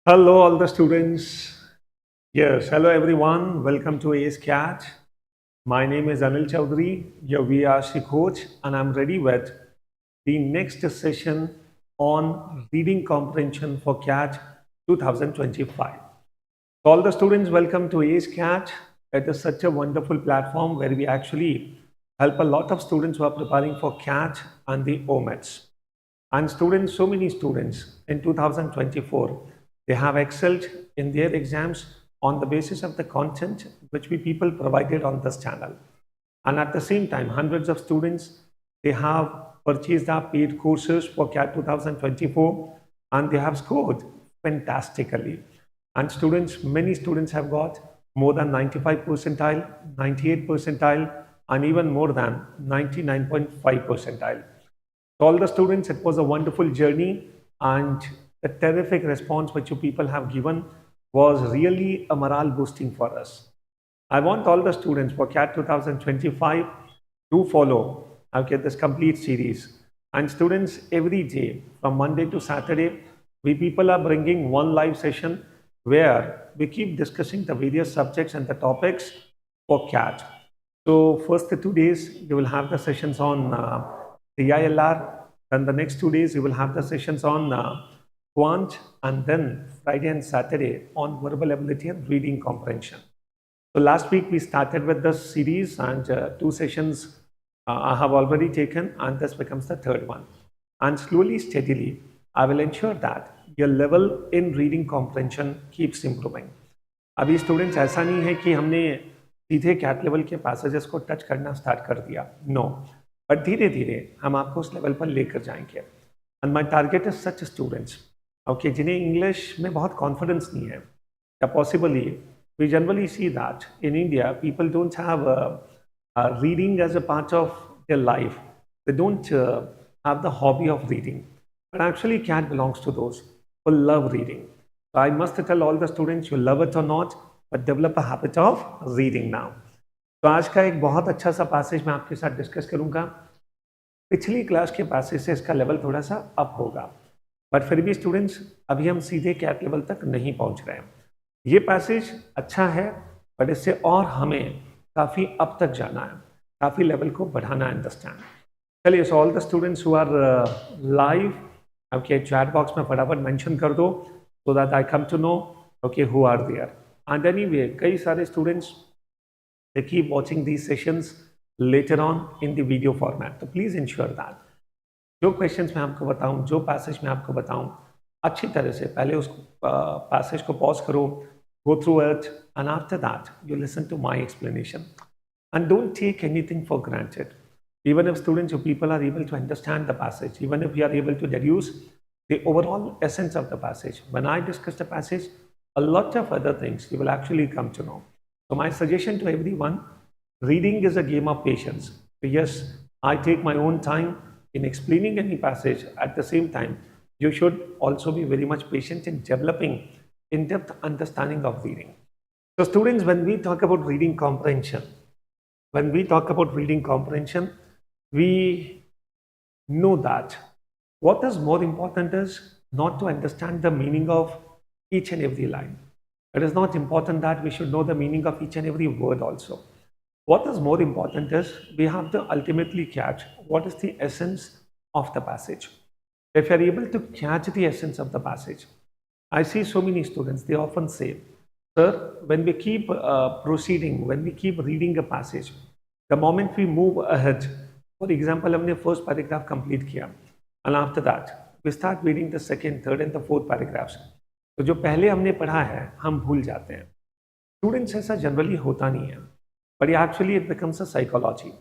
Hello, all the students. Yes, hello everyone. Welcome to ACE CAT. My name is Anil Chaudhary, your VRC coach, and I'm ready with the next session on reading comprehension for CAT 2025. So all the students, welcome to ACE CAT. It is such a wonderful platform where we actually help a lot of students who are preparing for CAT and the OMETs. And students, so many students in 2024, they have excelled in their exams on the basis of the content which we people provided on this channel. And at the same time, hundreds of students, they have purchased our paid courses for CAT 2024 and they have scored fantastically. And students, many students have got more than 95 percentile, 98 percentile, and even more than 99.5 percentile. To all the students, it was a wonderful journey, and the terrific response which you people have given was really a morale boosting for us. I want all the students for CAT 2025 to follow this complete series. And students, every day from Monday to Saturday, we people are bringing one live session where we keep discussing the various subjects and the topics for CAT. So first 2 days, you will have the sessions on CILR. Then the next 2 days, you will have the sessions on quant, and then Friday and Saturday on verbal ability and reading comprehension. So last week we started with this series, and 2 sessions I have already taken, and this becomes the third one. And slowly, steadily, I will ensure that your level in reading comprehension keeps improving. अभी students ऐसा नहीं है कि हमने सीधे cat level के passages को touch करना स्टार्ट कर दिया, नो, बट धीरे धीरे हम आपको उस लेवल पर लेकर जाएंगे. And my target is such students जिन्हें इंग्लिश में बहुत कॉन्फिडेंस नहीं है, या possibly we generally see that in India people don't have reading as a part of their life. They don't have the hobby of reading. But actually, CAT belongs to those who love reading. So I must tell all the students, you love it or not, but develop a habit of reading now. तो आज का एक बहुत अच्छा सा passage मैं आपके साथ डिस्कस करूंगा. पिछली क्लास के पैसेज से इसका लेवल थोड़ा सा अप होगा, बट फिर भी स्टूडेंट्स अभी हम सीधे कैट लेवल तक नहीं पहुंच रहे हैं. ये पैसेज अच्छा है, बट इससे और हमें काफ़ी अप तक जाना है, काफ़ी लेवल को बढ़ाना है. अंडरस्टैंड. चलिए, so all the students who are live, okay, chat box में फटाफट मेंशन कर दो so that I come to know okay who are there. And anyway, कई सारे students they keep watching these sessions later on in the video format. तो please ensure that जो questions मैं आपको बताऊं, जो passage मैं आपको बताऊं, अच्छी तरह से पहले उस passage को pause करो, go through it, and after that you listen to my explanation. And don't take anything for granted. Even if students or people are able to understand the passage, even if we are able to deduce the overall essence of the passage, when I discuss the passage, a lot of other things you will actually come to know. So my suggestion to everyone, reading is a game of patience. So yes, I take my own time in explaining any passage. At the same time, you should also be very much patient in developing in-depth understanding of reading. So students, when we talk about reading comprehension, we know that what is more important is not to understand the meaning of each and every line. It is not important that we should know the meaning of each and every word also. What is more important is we have to ultimately catch what is the essence of the passage. If you are able to catch the essence of the passage, I see so many students, they often say, sir, when we keep proceeding, when we keep reading a passage, the moment we move ahead, for example, हमने first paragraph complete किया, and after that, we start reading the second, third and the fourth paragraphs. तो जो पहले हमने पढ़ा है हम भूल जाते हैं. स्टूडेंट्स, ऐसा जनरली होता नहीं है, but actually it becomes a psychology.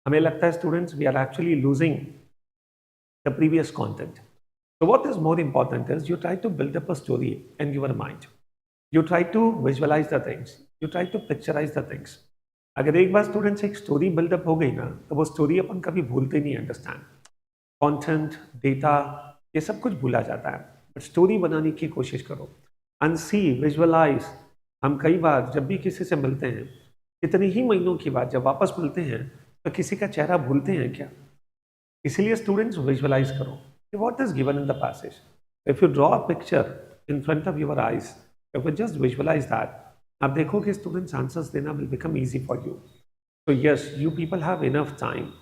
हमें लगता है students we are actually losing the previous content. So what is more important is you try to build up a story in your mind. You try to visualize the things. You try to picturize the things. अगर एक बार students एक story buildup हो गई ना, तो वो story अपन कभी भूलते नहीं. अंडरस्टैंड, कंटेंट, डेटा, ये सब कुछ भूला जाता है, बट स्टोरी बनाने की कोशिश करो. And see, visualize. हम कई बार जब भी किसी से मिलते हैं, इतने ही महीनों के बाद जब वापस मिलते हैं, तो किसी का चेहरा भूलते हैं क्या? इसलिए स्टूडेंट्स विजुअलाइज करो. What is given in the passage? If you draw a picture, in front of your eyes, if you just visualize that, आप देखोगे students answers देना will become easy for you. So yes, you people have enough time,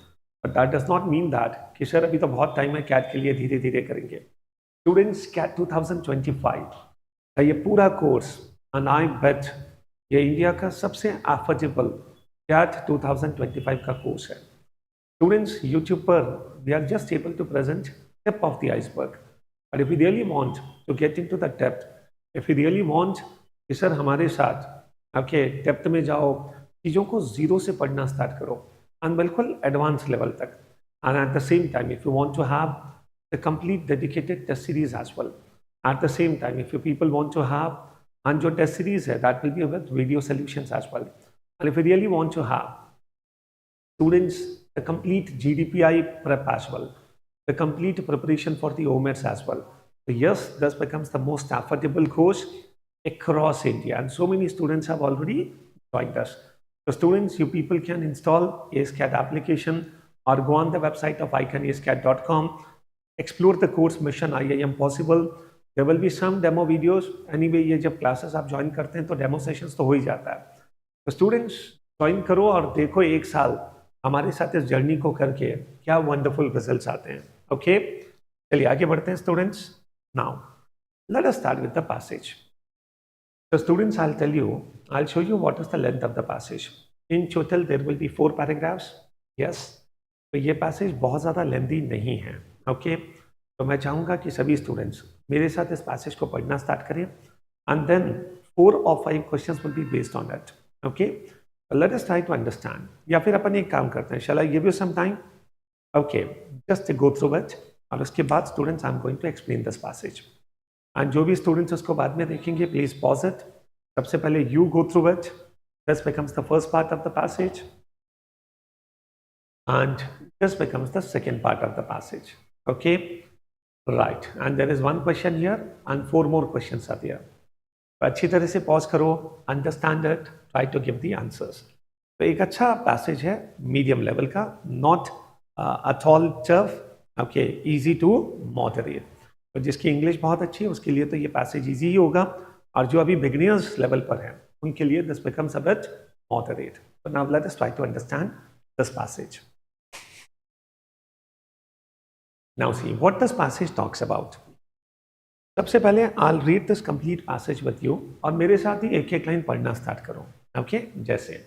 but that does not mean that कि sir अभी तो बहुत time है CAT के लिए, धीरे धीरे करेंगे. Students, CAT 2025 का ये पूरा कोर्स, and I bet ये इंडिया का सबसे अफोर्डेबल CAT 2025 का कोर्स है. Students, YouTube पर we are just able to present tip of the iceberg. But if we really want to get into the depth, if we really want कि sir हमारे साथ आपके depth में जाओ, चीज़ों को जीरो से पढ़ना स्टार्ट करो, and बिल्कुल एडवांस लेवल तक. And at the same time, if you want to have the complete dedicated test series as well, at the same time, if you people want to have, and जो test series है, that will be with video solutions as well. And if you really want to have students the complete GDPI prep as well, the complete preparation for the OMERS as well. So yes, this becomes the most affordable course across India, and so many students have already joined us. So students, you people can install AceCAT application or go on the website of icanascat.com, explore the course mission IIM possible. There will be some demo videos. Anyway, ये जब classes आप join करते हैं तो demo sessions तो हो ही जाता है. तो students join करो और देखो एक साल हमारे साथ इस जर्नी को करके क्या wonderful results आते हैं. Okay, चलिए आगे बढ़ते हैं students. Now, let us start with the passage. So students, I'll show you what is the length of the passage. In total, there will be 4 paragraphs. Yes, तो ये passage बहुत ज़्यादा lengthy नहीं है. Okay, तो मैं चाहूँगा कि सभी students मेरे साथ इस passage को पढ़ना start करें, and then 4 or 5 questions will be based on that. Okay, so let us try to understand. या फिर अपन एक काम करते हैं. Shall I give you some time? Okay, just go through it. और उसके बाद students, I'm going to explain this passage. And जो भी students उसको बाद में देखेंगे, please pause it. सबसे पहले you go through it. This becomes the first part of the passage, and this becomes the second part of the passage. Okay, right. And there is one question here, and 4 more questions are there. तो अच्छी तरह से pause करो, understand it, try to give the answers. तो एक अच्छा passage है, medium level का, not at all tough. Okay, easy to moderate. तो जिसकी इंग्लिश बहुत अच्छी है उसके लिए तो ये पैसेज इजी ही होगा, और जो अभी बिगिनर्स लेवल पर हैं उनके लिए this becomes a bit moderate. So now let us try to understand this passage. Now see what this passage talks about. सबसे पहले I will read this complete passage with you, और मेरे साथ ही एक एक लाइन पढ़ना स्टार्ट करो. Okay, जैसे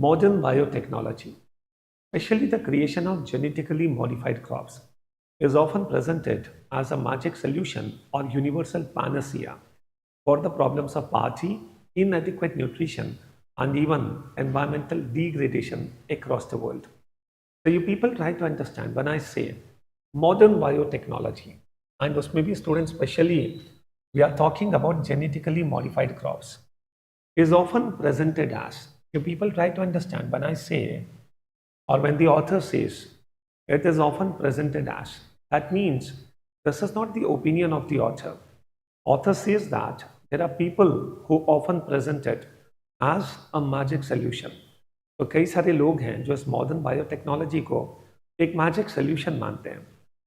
modern biotechnology, specially the creation of genetically modified crops, is often presented as a magic solution or universal panacea for the problems of poverty, inadequate nutrition, and even environmental degradation across the world. So you people try to understand when I say modern biotechnology, and उसमें भी students specially we are talking about genetically modified crops, is often presented as, you people try to understand when I say, or when the author says, it is often presented as, that means this is not the opinion of the author. Author says that there are people who often present it as a magic solution. तो कई सारे लोग हैं जो इस modern biotechnology को एक magic solution मानते हैं.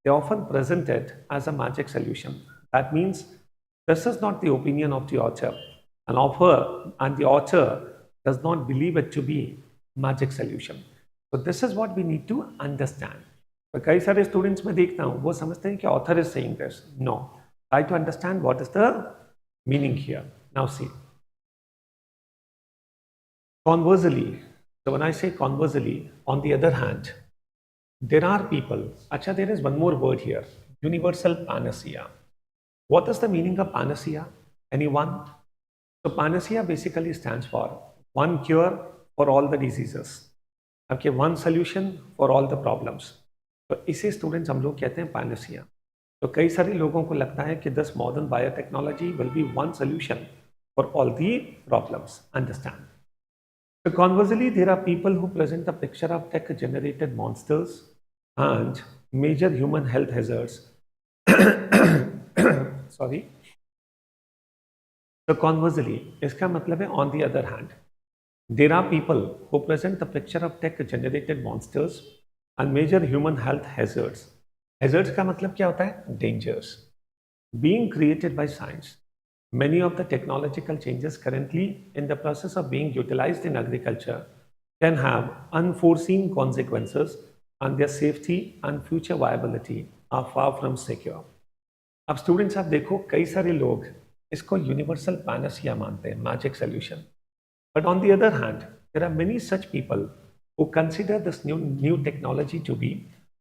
They often present it as a magic solution. That means this is not the opinion of the author. And the author does not believe it to be magic solution. So this is what we need to understand. तो कई सारे students में देखता हूँ वो समझते हैं कि author is saying this. No, try to understand what is the meaning here. Now see, conversely, so when I say conversely, on the other hand, there are people, अच्छा, there is one more word here, universal panacea. What is the meaning of panacea? Anyone? So panacea basically stands for one cure for all the diseases. Okay, one solution for all the problems. तो इसे students हम लोग कहते हैं Panacea. तो कई सारे लोगों को लगता है कि this modern biotechnology will be one solution for all the problems. Understand. So conversely, there are people who present a picture of tech-generated monsters and major human health hazards. Sorry. So conversely, इसका मतलब है on the other hand, there are people who present the picture of tech-generated monsters and major human health hazards. Hazards का मतलब क्या होता है? Dangers. being created by science. Many of the technological changes currently in the process of being utilized in agriculture can have unforeseen consequences, and their safety and future viability are far from secure. अब students आप देखो कई सारे लोग इसको universal panacea मानते हैं, magic solution. But on the other hand, there are many such people who consider this new technology to be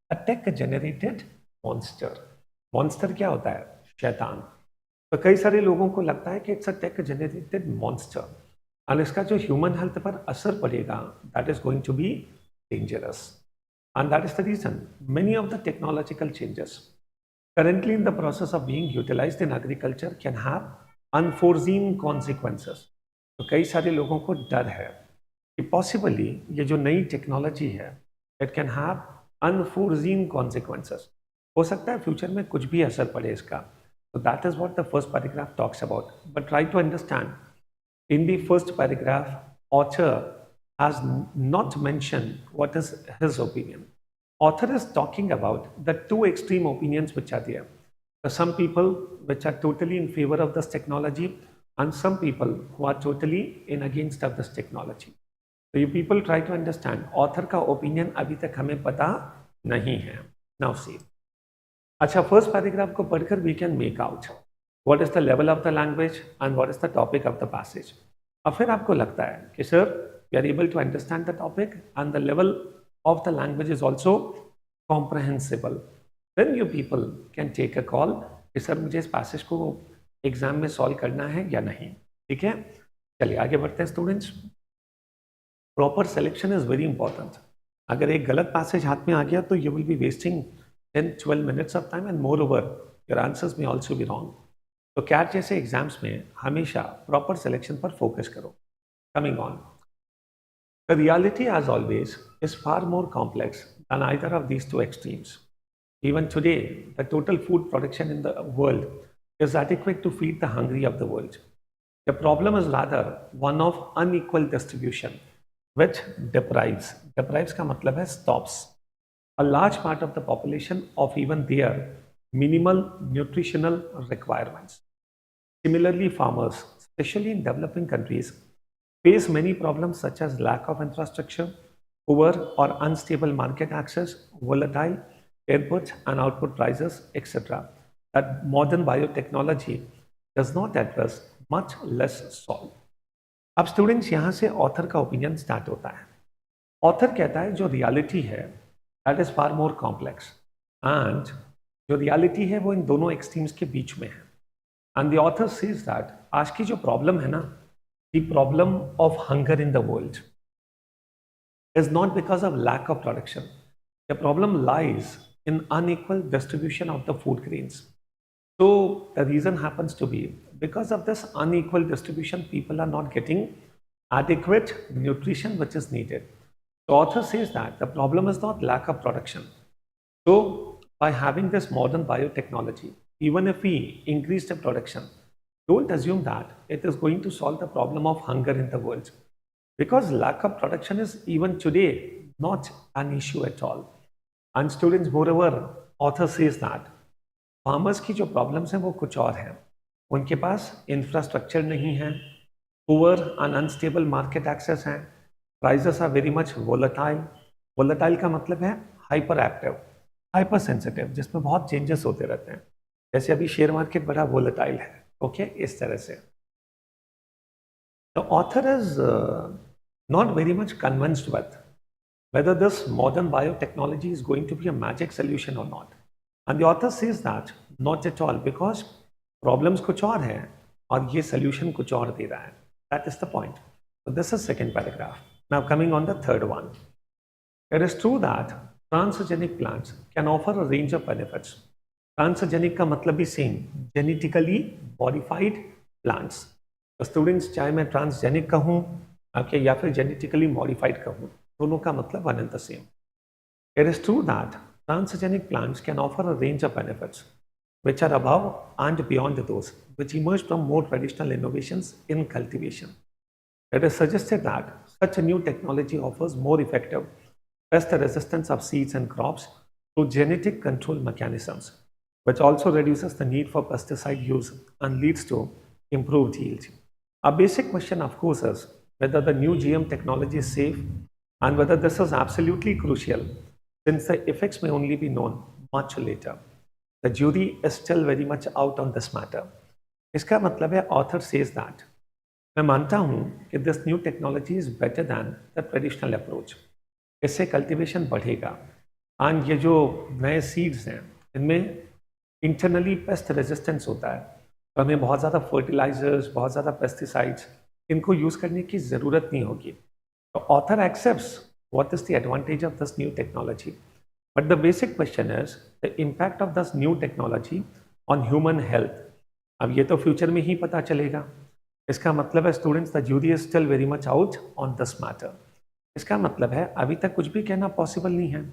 a tech-generated monster. Monster क्या होता है? शैतान. तो कई सारे लोगों को लगता है कि इट्स अ टेक-generated monster. और इसका जो ह्यूमन हेल्थ पर असर पड़ेगा, that is going to be dangerous. And that is the reason many of the technological changes currently in the process of being utilized in agriculture can have unforeseen consequences. तो कई सारे लोगों को डर है कि पॉसिबली ये जो नई टेक्नोलॉजी है इट कैन हैव अनफोर्जीन कॉन्सिक्वेंसेस. हो सकता है फ्यूचर में कुछ भी असर पड़े इसका. So that is what the first paragraph talks about. But try to understand, in the first paragraph, author has not mentioned what is his opinion. Author is talking about the two extreme opinions which are there. Some people which are totally in favor of this technology, and some people who are totally in against of this technology. So you people try to understand. Author का opinion अभी तक हमें पता नहीं है. Now see. अच्छा, first paragraph को पढ़कर we can make out what is the level of the language and what is the topic of the passage. अब फिर आपको लगता है कि sir, we are able to understand the topic and the level of the language is also comprehensible. Then you people can take a call कि sir मुझे इस passage को एग्जाम में सॉल्व करना है या नहीं. ठीक है, चलिए आगे बढ़ते हैं students. Proper selection is very important. अगर एक गलत पैसेज हाथ में आ गया तो you will be wasting 10-12 minutes of time and moreover your answers में ऑल्सो बी रॉन्ग. तो कैट जैसे एग्जाम्स में हमेशा प्रॉपर सिलेक्शन पर फोकस करो. Coming on, the reality as always is far more complex than either of these two extremes. Even today, the total food production in the world is adequate to feed the hungry of the world. The problem is rather one of unequal distribution, which deprives का मतलब है stops a large part of the population of even their minimal nutritional requirements. Similarly, farmers, especially in developing countries, face many problems such as lack of infrastructure, poor or unstable market access, volatile input and output prices, etc. that modern biotechnology does not address, much less solve. अब students यहाँ से author का opinion start होता है. Author कहता है जो reality है that is far more complex, and जो रियलिटी है वो इन दोनों एक्सट्रीम्स के बीच में है. And the author says that आज की जो प्रॉब्लम है ना, the problem of hunger in the world is not because of lack of production. The problem lies in unequal distribution of the food grains. So the reason happens to be because of this unequal distribution, people are not getting adequate nutrition which is needed. The author says that the problem is not lack of production. So by having this modern biotechnology, even if we increase the production, don't assume that it is going to solve the problem of hunger in the world. Because lack of production is even today not an issue at all. And students, moreover, author says that farmers की जो problems हैं वो कुछ और हैं. उनके पास infrastructure नहीं है, poor and unstable market access हैं, prices are very much volatile. Volatile का मतलब है hyperactive, hypersensitive, जिसमें बहुत changes होते रहते हैं. जैसे अभी शेयर मार्केट बड़ा volatile है. ओके, इस तरह से. The author is not very much convinced with whether this modern biotechnology is going to be a magic solution or not. And the author says that not at all, because problems कुछ और हैं और ये solution कुछ और दे रहा है. That is the point. So this is second paragraph. Now coming on the third one. It is true that transgenic plants can offer a range of benefits. Transgenic का मतलब भी same, genetically modified plants. तो students, चाहे मैं transgenic कहूँ okay या फिर genetically modified कहूँ, दोनों का मतलब one and the same. It is true that transgenic plants can offer a range of benefits which are above and beyond those which emerge from more traditional innovations in cultivation. It is suggested that such a new technology offers more effective pest resistance of seeds and crops through genetic control mechanisms. which also reduces the need for pesticide use and leads to improved yield. A basic question, of course, is whether the new GM technology is safe and whether this is absolutely crucial since the effects may only be known much later. The jury is still very much out on this matter. इसका मतलब है author says that मैं मानता हूँ कि this new technology is better than the traditional approach. इससे cultivation बढ़ेगा and ये जो नए सीड्स हैं इनमें इंटरनली पेस्ट रेजिस्टेंस होता है, तो हमें बहुत ज़्यादा फर्टिलाइजर्स, बहुत ज़्यादा पेस्टिसाइड्स इनको यूज़ करने की ज़रूरत नहीं होगी. तो author accepts what is the advantage of this new technology, but the basic question is the impact of this new technology on human health. अब ये तो फ्यूचर में ही पता चलेगा. इसका मतलब है students, the jury is still very much out on this matter. इसका मतलब है अभी तक कुछ भी कहना पॉसिबल नहीं है.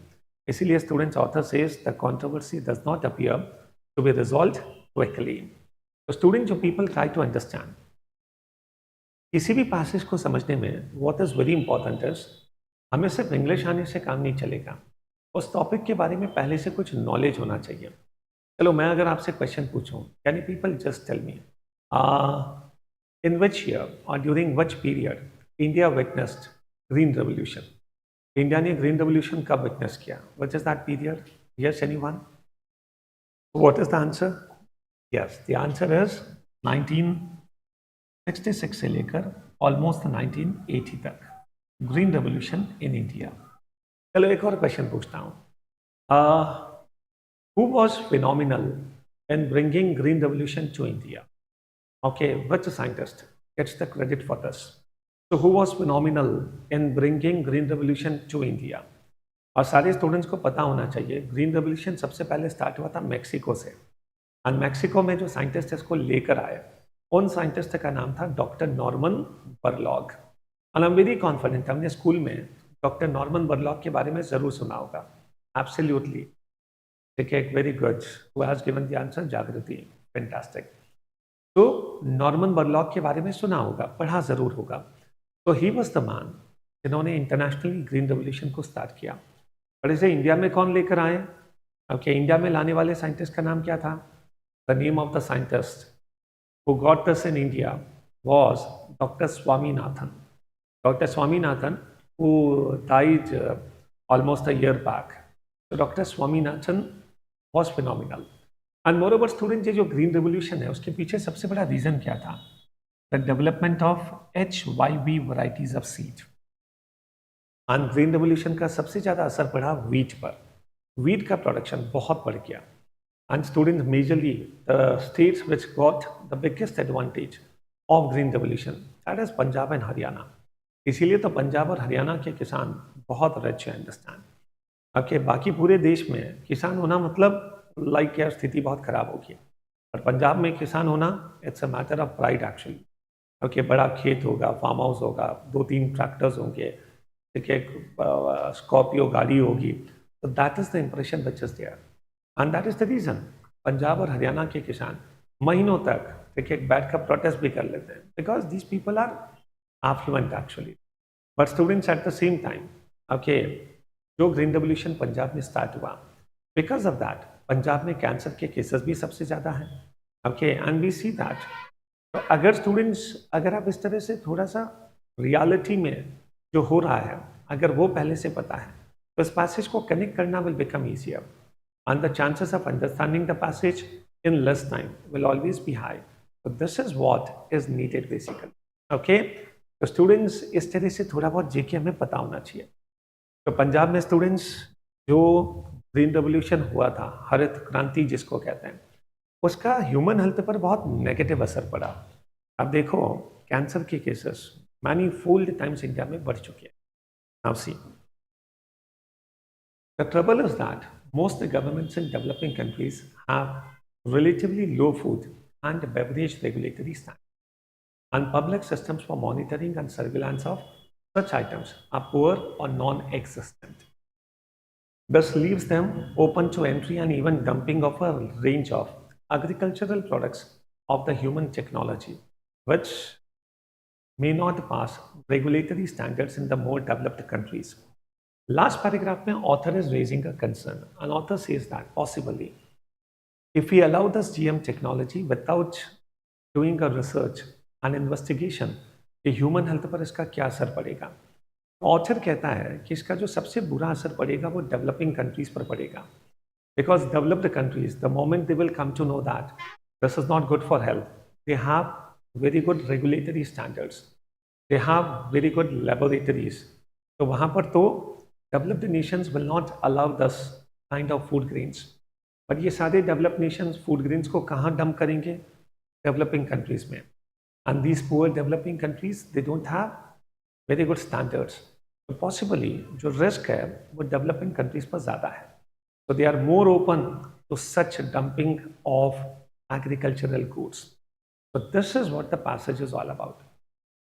इसीलिए students, author says the controversy does not appear to be resolved quickly. तो स्टूडेंट, जो पीपल ट्राई टू अंडरस्टैंड किसी भी पैसेज को समझने में what is very important is हमें सिर्फ इंग्लिश आने से काम नहीं चलेगा. उस टॉपिक के बारे में पहले से कुछ नॉलेज होना चाहिए. चलो मैं अगर आपसे क्वेश्चन पूछूं, can you people just tell me in which year और during which period India witnessed green revolution? India ने ग्रीन रेवोल्यूशन कब विटनेस किया? Which is that period? Yes, anyone? What is the answer? Yes, the answer is 1966 से लेकर almost 1980 तक green revolution in India. चलो एक और क्वेश्चन पूछता हूँ. Who was phenomenal in bringing green revolution to India? Okay, which scientist gets the credit for this? So who was phenomenal in bringing green revolution to India? और सारे students को पता होना चाहिए ग्रीन रेवोल्यूशन सबसे पहले स्टार्ट हुआ था मैक्सिको से. और मैक्सिको में जो साइंटिस्ट इसको लेकर आए, उन साइंटिस्ट का नाम था doctor Norman Borlaug. And I am very confident हमने स्कूल में डॉक्टर नॉर्मन बरलॉग के बारे में ज़रूर सुना होगा. एब्सोल्युटली. ठीक है, very good. Who has given the answer? Jagriti. Fantastic. तो नॉर्मन बरलॉग के बारे में सुना होगा, पढ़ा ज़रूर होगा. तो ही वॉज द मैन जिन्होंने इंटरनेशनली ग्रीन रेवोल्यूशन को स्टार्ट किया. और इसे इंडिया में कौन लेकर आए? ओके, इंडिया में लाने वाले साइंटिस्ट का नाम क्या था? The name of the scientist who got this in India was doctor Swaminathan. Doctor Swaminathan who died almost a year back. तो doctor Swaminathan was phenomenal. And moreover student, ये जो ग्रीन रेवोल्यूशन है उसके पीछे सबसे बड़ा रीज़न क्या था? The development of HYV varieties of seed. And green revolution का सबसे ज़्यादा असर पड़ा वीट पर. वीट का प्रोडक्शन बहुत बढ़ गया. And students, majorly the states which got the biggest advantage of green revolution, that is Punjab and Haryana. इसीलिए तो पंजाब और हरियाणा के किसान बहुत रिच है. अंडरस्टैंड. ओके, बाकी पूरे देश में किसान होना मतलब लाइक यार स्थिति बहुत खराब होगी. और पंजाब में किसान होना it's a matter of pride actually. Okay, बड़ा खेत होगा, फार्म हाउस होगा, 2-3 ट्रैक्टर्स होंगे, ठीक है, स्कॉर्पियो गाड़ी होगी. तो that is the impression which is there and that is the reason Punjab और हरियाणा के किसान महीनों तक, ठीक है, बैठ कर प्रोटेस्ट भी कर लेते हैं because these people are affluent actually. But students, at the same time, okay, जो ग्रीन रेवोल्यूशन पंजाब में स्टार्ट हुआ, बिकॉज ऑफ दैट पंजाब में कैंसर के केसेस भी सबसे ज़्यादा हैं. Okay, and we see that. तो अगर स्टूडेंट्स, अगर आप इस तरह से थोड़ा सा रियलिटी में जो हो रहा है अगर वो पहले से पता है, तो इस पैसेज को कनेक्ट करना will become easier and the chances of understanding the passage in less time will always be high. तो this is what is needed basically. Okay, तो स्टूडेंट्स, इस तरह से थोड़ा बहुत जेके हमें पता होना चाहिए. तो पंजाब में स्टूडेंट्स जो ग्रीन रेवोल्यूशन हुआ था, हरित क्रांति जिसको कहते हैं, उसका ह्यूमन हेल्थ पर बहुत नेगेटिव असर पड़ा. अब देखो, कैंसर के cases many fold times India में बढ़ चुके हैं. Now see, the trouble is that most governments in developing countries have relatively low food and beverage regulatory standards and public systems for monitoring and surveillance of such items are poor or non-existent. This leaves them open to entry and even dumping of a range of agricultural products of the human technology, which may not pass regulatory standards in the more developed countries. Last paragraph mein author is raising a concern. An author says that possibly If we allow this GM technology without doing a research and investigation कि human health पर इसका क्या असर पड़ेगा, author कहता है कि इसका जो सबसे बुरा असर पड़ेगा वो डेवलपिंग कंट्रीज पर पड़ेगा. Because developed countries, the moment they will come to know that this is not good for health, they have very good regulatory standards, they have very good laboratories. तो वहाँ पर तो developed nations will not allow this kind of food grains. But ये सारे developed nations food grains को कहाँ dump करेंगे? Developing countries में. And these poor developing countries, they don't have very good standards. So possibly जो risk है वो developing countries पर ज़्यादा है. So they are more open to such dumping of agricultural goods. So this is what the passage is all about.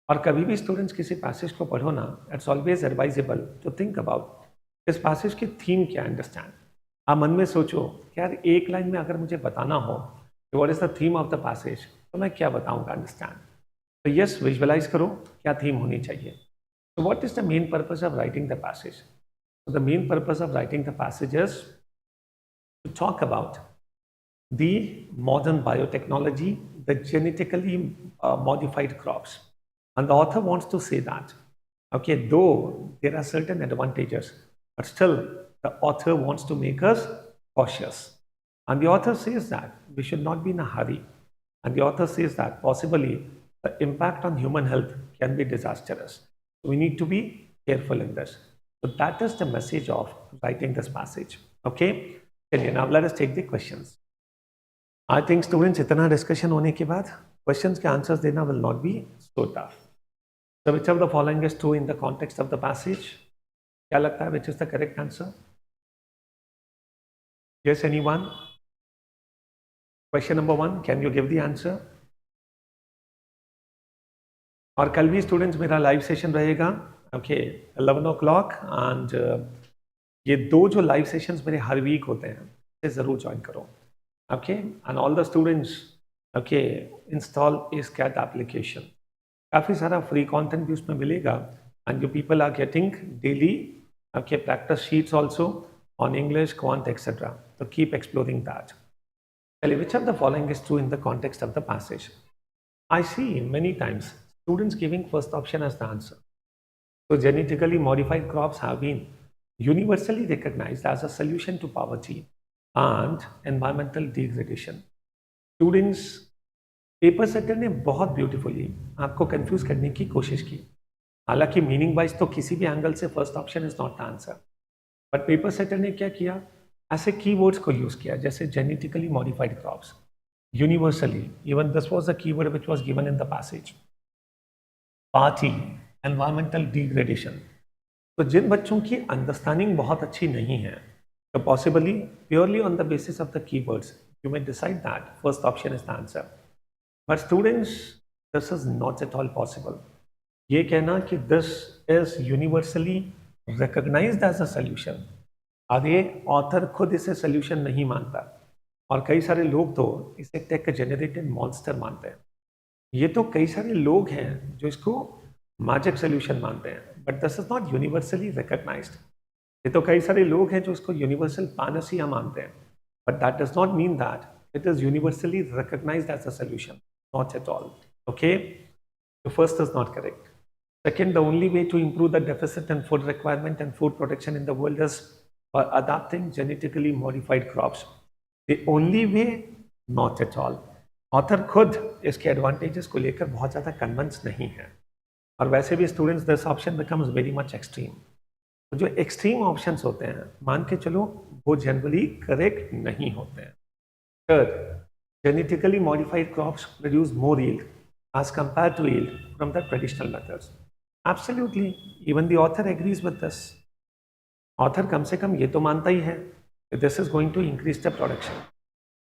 और कभी भी students किसी पैसेज को पढ़ो ना, it's always advisable to think about इस पैसेज की थीम क्या, अंडरस्टैंड. आप मन में सोचो कि यार एक लाइन में अगर मुझे बताना हो कि what is the theme of the passage, तो मैं क्या बताऊंगा, अंडरस्टैंड. तो यस, विजुअलाइज करो क्या थीम होनी चाहिए. तो what is the main purpose of writing the passage. The main purpose of writing the passage is to talk about the modern biotechnology, the genetically modified crops. And the author wants to say that, okay, though there are certain advantages, but still the author wants to make us cautious. And the author says that we should not be in a hurry. And the author says that possibly the impact on human health can be disastrous. So we need to be careful in this. So that is the message of writing this passage. Okay. Now let us take the questions. I think students, इतना discussion होने के बाद questions के answers देना will not be so tough. So which of the following is true in the context of the passage? क्या लगता है which is the correct answer? Yes, anyone? Question number 1, can you give the answer? और कल भी students मेरा live session रहेगा, okay, 11 o'clock and ये दो जो लाइव सेशंस मेरे हर वीक होते हैं, इसे ज़रूर ज्वाइन करो. Okay, and all the students, okay, install इस कैट एप्लीकेशन. काफ़ी सारा फ्री कंटेंट भी उसमें मिलेगा and you people are getting daily, okay, practice sheets also on English, quant etcetera. तो कीप एक्सप्लोरिंग दैट. चलिए, which of the following is true in the context of the passage. I see many times students giving first option as the answer. So genetically modified crops have been universally recognized as a solution to poverty and environmental degradation. Students, paper setter ने बहुत beautifully आपको confuse करने की कोशिश की. हालांकि meaning wise तो किसी भी एंगल से first option is not the answer, but paper setter ने क्या किया, ऐसे कीवर्ड्स को यूज किया जैसे genetically modified crops, universally, even this was the keyword which was given in the passage, party, environmental degradation. तो जिन बच्चों की अंडरस्टैंडिंग बहुत अच्छी नहीं है, तो possibly purely on the basis of the keywords you may decide that first option is the answer. But students, this is not at all possible. ये कहना कि this is universally recognised as a solution, अरे author खुद इसे solution नहीं मानता और कई सारे लोग तो इसे टेक जनरेटेड मॉन्स्टर मानते हैं. ये तो कई सारे लोग हैं जो इसको मैजिक सोल्यूशन मानते हैं, but this is not universally recognised. ये तो कई सारे लोग हैं जो इसको यूनिवर्सल पैनासिया मानते हैं, but that does not mean that it is universally recognised as a solution, not at all. Okay, the first is not correct. Second, the only way to improve the deficit in food requirement and food production in the world is by adapting genetically modified crops. The only way, not at all. Author खुद इसके advantages को लेकर बहुत ज़्यादा convince नहीं है, और वैसे भी students this option becomes very much extreme. तो जो एक्सट्रीम ऑप्शंस होते हैं, मान के चलो वो जनरली करेक्ट नहीं होते हैं. Third, genetically modified crops produce more yield as compared to yield from the traditional methods. Absolutely, even the author agrees with this. Author कम से कम ये तो मानता ही है कि this is going to increase the production.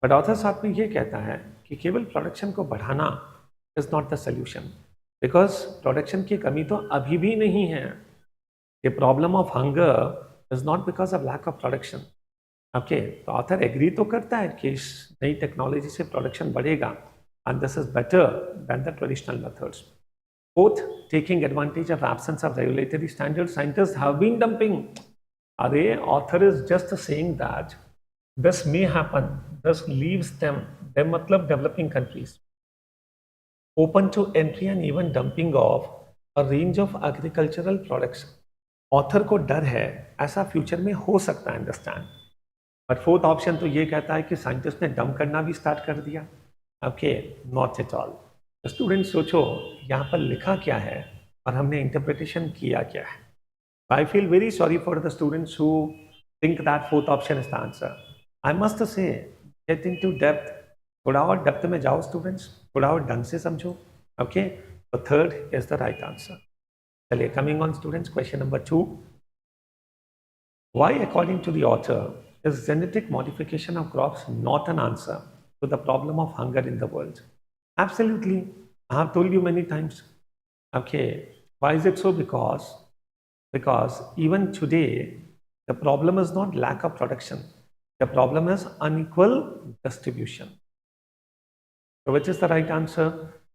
But author साथ में ये कहता है कि केवल प्रोडक्शन को बढ़ाना is not the solution, because production की कमी तो अभी भी नहीं है. The problem of hunger is not because of lack of production. Okay, तो author एग्री तो करता है कि इस नई टेक्नोलॉजी से प्रोडक्शन बढ़ेगा, and this is better than the traditional methods. Both taking advantage of absence of regulatory standards, scientists have been dumping. The author is just saying that this may happen thus leaves them मतलब developing countries open to entry and even dumping of a range of agricultural products. Author को डर है ऐसा future में हो सकता है, understand. But fourth option तो ये कहता है कि साइंटिस्ट ने डंप करना भी स्टार्ट कर दिया। Okay, not at all. Student सोचो यहाँ पर लिखा क्या है और हमने इंटरप्रिटेशन किया क्या है। I feel very sorry for the students who think that fourth option is the answer. I must say get into depth, थोड़ा और डेप्थ में जाओ स्टूडेंट्स, थोड़ा और ढंग से समझो। ओके, तो third is the right answer. चलिए, coming on students, question number 2। Why, according to the author, is genetic modification of crops not an answer to the problem of hunger in the world? Absolutely. I have told you many times. Okay. Why is it so? Because even today, the problem is not lack of production. The problem is unequal distribution. So which is the right answer?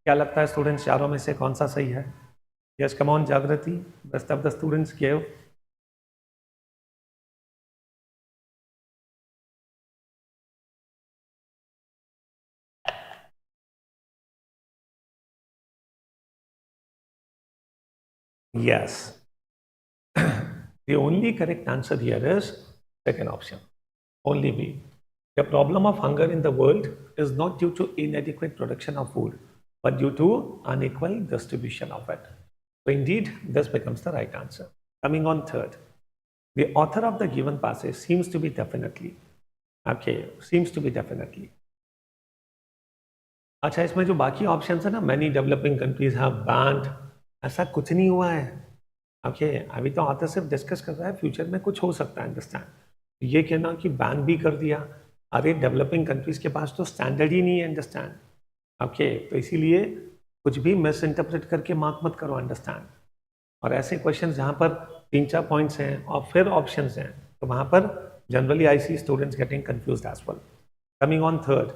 क्या लगता है students, चारों में से कौन सा सही है? Yes, come on, Jagrati. Rest of the students gave. Yes. The only correct answer here is second option. Only B. The problem of hunger in the world is not due to inadequate production of food, but due to unequal distribution of it. So indeed, this becomes the right answer. Coming on third. The author of the given passage seems to be definitely. Okay, seems to be definitely. अच्छा, इसमें जो बाकी options है ना, many developing countries have banned, ऐसा कुछ नहीं हुआ है। ओके, अभी तो ऑथर सिर्फ डिस्कस कर रहा है फ्यूचर में कुछ हो सकता है, अंडरस्टैंड। ये कहना कि बैन भी कर दिया, अरे डेवलपिंग कंट्रीज के पास तो स्टैंडर्ड ही नहीं है, अंडरस्टैंड। ओके, तो इसीलिए कुछ भी मिस इंटरप्रेट करके मार्क मत करो, अंडरस्टैंड। और ऐसे क्वेश्चन जहाँ पर 3-4 पॉइंट्स हैं और फिर ऑप्शंस हैं, तो वहाँ पर generally I see students getting confused as well. Coming on third,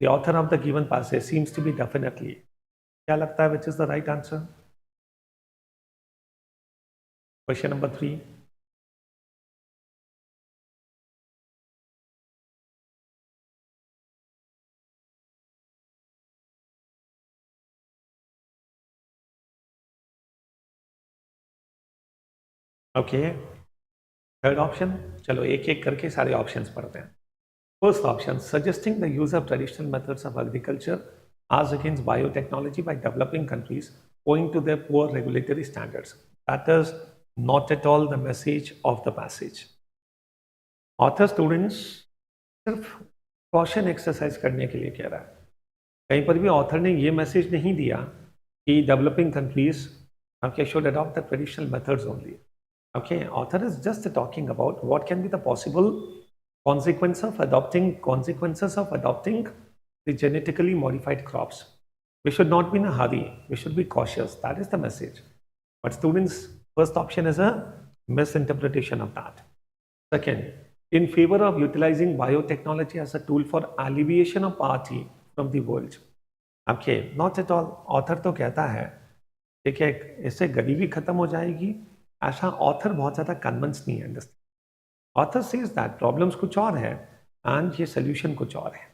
the author of the given passage seems to be definitely. क्या लगता है which is the right answer? Question number 3. Okay. Third option. चलो एक एक करके सारे options पढ़ते हैं। First option, suggesting the use of traditional methods of agriculture as against biotechnology by developing countries owing to their poor regulatory standards. That is not at all the message of the passage. Author students सिर्फ caution exercise करने के लिए कह रहा है। कहीं पर भी ऑथर ने ये मैसेज नहीं दिया कि developing countries should adopt the traditional methods only. Okay, author is just talking about what can be the possible consequences of adopting the genetically modified crops. We should not be in a hurry. We should be cautious. That is the message. But students, first option is a misinterpretation of that. Second, in favor of utilizing biotechnology as a tool for alleviation of poverty from the world. Okay, not at all. Author तो कहता है ठीक है, इससे गरीबी खत्म हो जाएगी, ऐसा ऑथर बहुत ज़्यादा कन्विंस नहीं है, understand. Author says that problems कुछ और है एंड ये सोल्यूशन कुछ और है।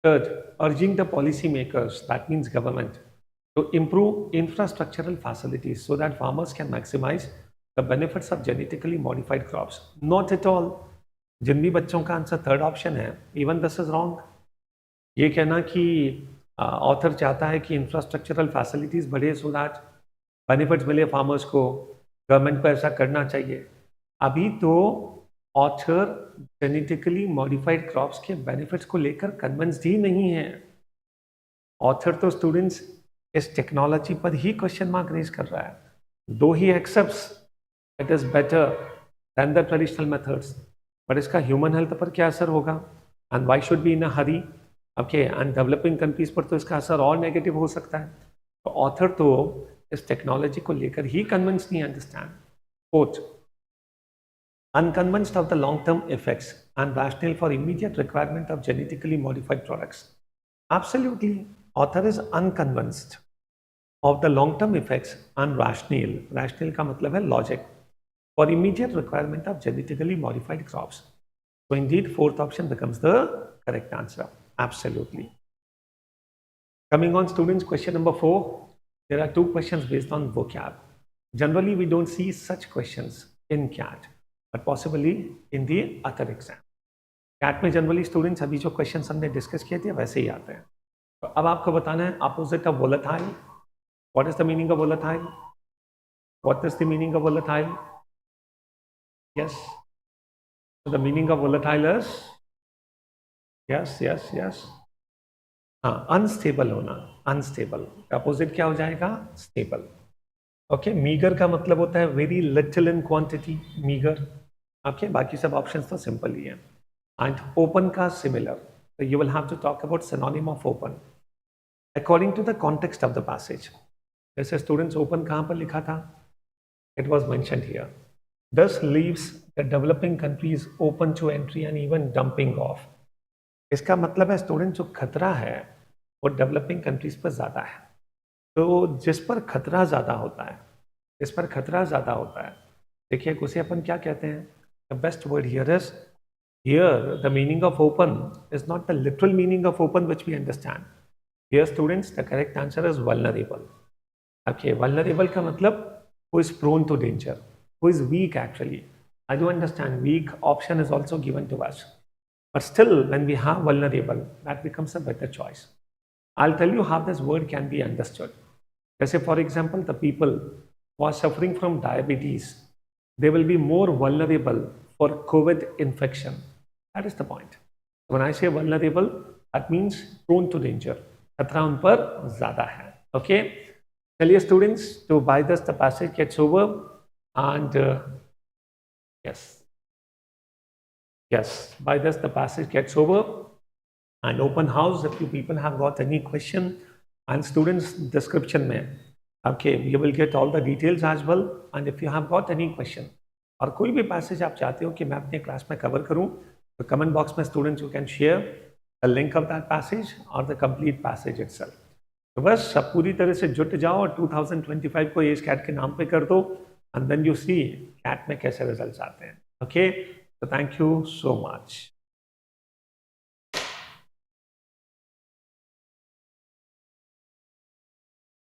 Third, urging the policy makers, that means government, to improve infrastructural facilities so that farmers can maximize the benefits of genetically modified crops. Not at all. जिन भी बच्चों का आंसर थर्ड ऑप्शन है, even this is wrong. ये कहना कि author चाहता है कि इंफ्रास्ट्रक्चरल फैसिलिटीज़ बढ़े सो दैट बेनिफिट्स मिले फार्मर्स को, गवर्नमेंट को ऐसा करना चाहिए। अभी तो ऑथर जेनेटिकली मॉडिफाइड क्रॉप्स के बेनिफिट्स को लेकर कन्विंस्ड ही नहीं है। ऑथर तो स्टूडेंट्स इस टेक्नोलॉजी पर ही क्वेश्चन मार्क रेज कर रहा है, though he accepts it is better than the traditional methods, but इसका ह्यूमन हेल्थ पर क्या असर होगा and why should be in a hurry. Okay, and developing countries पर तो इसका असर और नेगेटिव हो सकता है। तो ऑथर तो इस टेक्नोलॉजी को लेकर ही कन्विंस नहीं, understand. Fourth, unconvinced of the long-term effects and rationale for immediate requirement of genetically modified products. Absolutely, author is unconvinced of the long-term effects and rationale. Rationale का मतलब है logic for immediate requirement of genetically modified crops. So indeed, fourth option becomes the correct answer. Absolutely. Coming on, students, question number 4. There are 2 questions based on vocab. Generally, we don't see such questions in CAT, but possibly in the other exam. CAT में generally students अभी जो question हमने discuss किए थे वैसे ही आते हैं. तो अब आपको बताना है opposite of volatile. What is the meaning of volatile? What is the meaning of volatile? Yes, the meaning of volatile is yes. हाँ, अनस्टेबल होना. अनस्टेबल अपोजिट क्या हो जाएगा? स्टेबल. ओके, मीगर का मतलब होता है very little in quantity. Meagre. Okay, बाकी सब ऑप्शंस तो सिंपल ही है. And open का similar. So you will have to talk about synonym of open according to the context of the passage. जैसे students open कहाँ पर लिखा था? It was mentioned here. Thus leaves the developing countries open to entry and even dumping off. इसका मतलब है students जो खतरा है वो developing countries पर ज़्यादा है. तो जिस पर खतरा ज़्यादा होता है, देखिए उसे अपन क्या कहते हैं? The best word here is, here the meaning of open is not the literal meaning of open which we understand. Here students, the correct answer is vulnerable. Okay, vulnerable का मतलब who is prone to danger, who is weak actually. I do understand weak option is also given to us, but still when we have vulnerable, that becomes a better choice. I'll tell you how this word can be understood. Let's say for example, the people who are suffering from diabetes, they will be more vulnerable for COVID infection. That is the point. When I say vulnerable, that means prone to danger. खतरा उन पर ज़्यादा है. Okay. चलिए students, to by this the passage gets over, and yes, by this the passage gets over, and open house if you people have got any question, and students description में, okay, you will get all the details as well, and if you have got any question और कोई भी passage आप चाहते हो कि मैं अपने क्लास में कवर करूं, तो कमेंट बॉक्स में students you can share the link of that passage और द कंप्लीट पैसेज इटसेल्फ. तो बस सब पूरी तरह से जुट जाओ और 2025 को एस कैट के नाम पे कर दो, and then you see CAT में कैसे रिजल्ट्स आते हैं. ओके, तो थैंक यू सो मच.